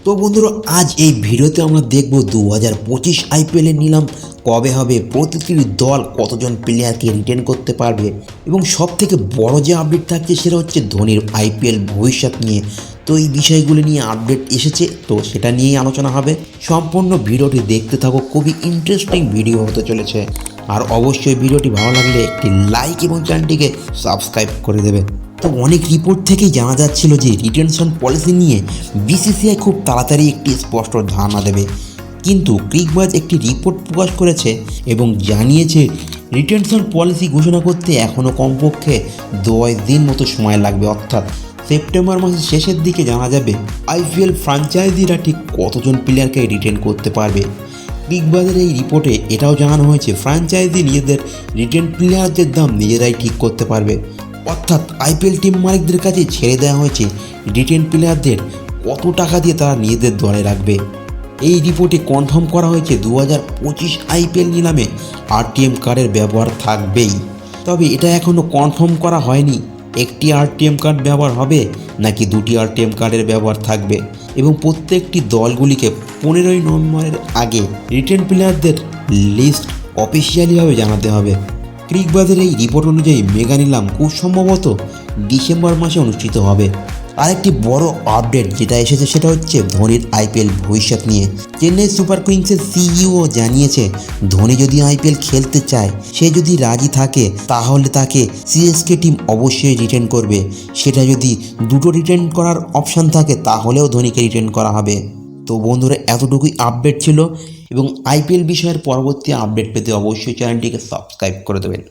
তো বন্ধুরা, আজ এই ভিডিওতে আমরা দেখব 2025 আইপিএলের নিলাম কবে হবে, প্রতিটি দল কতজন প্লেয়ারকে রিটেন করতে পারবে এবং সব থেকে বড় যে আপডেট থাকছে সেটা হচ্ছে ধোনির আইপিএল ভবিষ্যৎ নিয়ে। তো এই বিষয়গুলো নিয়ে আপডেট এসেছে, তো সেটা নিয়েই আলোচনা হবে। সম্পূর্ণ ভিডিওটি দেখতে থাকো, খুবই ইন্টারেস্টিং ভিডিও হতে চলেছে। আর অবশ্যই ভিডিওটি ভালো লাগলে একটি লাইক এবং চ্যানেলটিকে সাবস্ক্রাইব করে দেবে। তো অনেক রিপোর্ট থেকেই জানা যাচ্ছিল যে রিটেনশন পলিসি নিয়ে বিসিসিআই খুব তাড়াতাড়ি একটি স্পষ্ট ধারণা দেবে, কিন্তু ক্রিকবাজ একটি রিপোর্ট প্রকাশ করেছে এবং জানিয়েছে রিটেনশন পলিসি ঘোষণা করতে এখনও কমপক্ষে 10 দিন মতো সময় লাগবে, অর্থাৎ সেপ্টেম্বর মাসের শেষের দিকে জানা যাবে আইপিএল ফ্র্যাঞ্চাইজিরা ঠিক কতজন প্লেয়ারকে রিটেন করতে পারবে। ক্রিকবাজের এই রিপোর্টে এটাও জানানো হয়েছে ফ্র্যাঞ্চাইজি নিজেদের রিটেন প্লেয়ারদের দাম নিজেরাই ঠিক করতে পারবে, অর্থাৎ আইপিএল টিম মালিকদের কাছে ছেড়ে দেওয়া হয়েছে রিটেন প্লেয়ারদের কত টাকা দিয়ে তারা নিজেদের দলে রাখবে। এই রিপোর্টে কনফার্ম করা হয়েছে 2025 আইপিএল নিলামে আরটিএম কার্ডের ব্যবহার থাকবেই, তবে এটা এখনও কনফার্ম করা হয়নি একটি আরটিএম কার্ড ব্যবহার হবে নাকি দুটি আরটিএম কার্ডের ব্যবহার থাকবে, এবং প্রত্যেকটি দলগুলিকে 15ই নভেম্বরের আগে রিটেন প্লেয়ারদের লিস্ট অফিসিয়ালিভাবে জানাতে হবে। ক্রিকবাজের এই রিপোর্ট অনুযায়ী মেগা নিলাম খুব সম্ভবত ডিসেম্বর মাসে অনুষ্ঠিত হবে। আরেকটি বড় আপডেট যেটা এসেছে সেটা হচ্ছে ধোনির আইপিএল ভবিষ্যৎ নিয়ে। চেন্নাই সুপার কিংসের সিইও জানিয়েছে ধোনি যদি আইপিএল খেলতে চায়, সে যদি রাজি থাকে তাহলে তাকে সিএসকে টিম অবশ্যই রিটেন করবে। সেটা যদি দুটো রিটেন করার অপশান থাকে তাহলেও ধোনিকে রিটেন করা হবে। তো বন্ধুরা, এতটুকুই আপডেট ছিল এবং আইপিএল বিষয়ের পরবর্তী আপডেট পেতে অবশ্যই চ্যানেলটিকে সাবস্ক্রাইব করে দেবেন।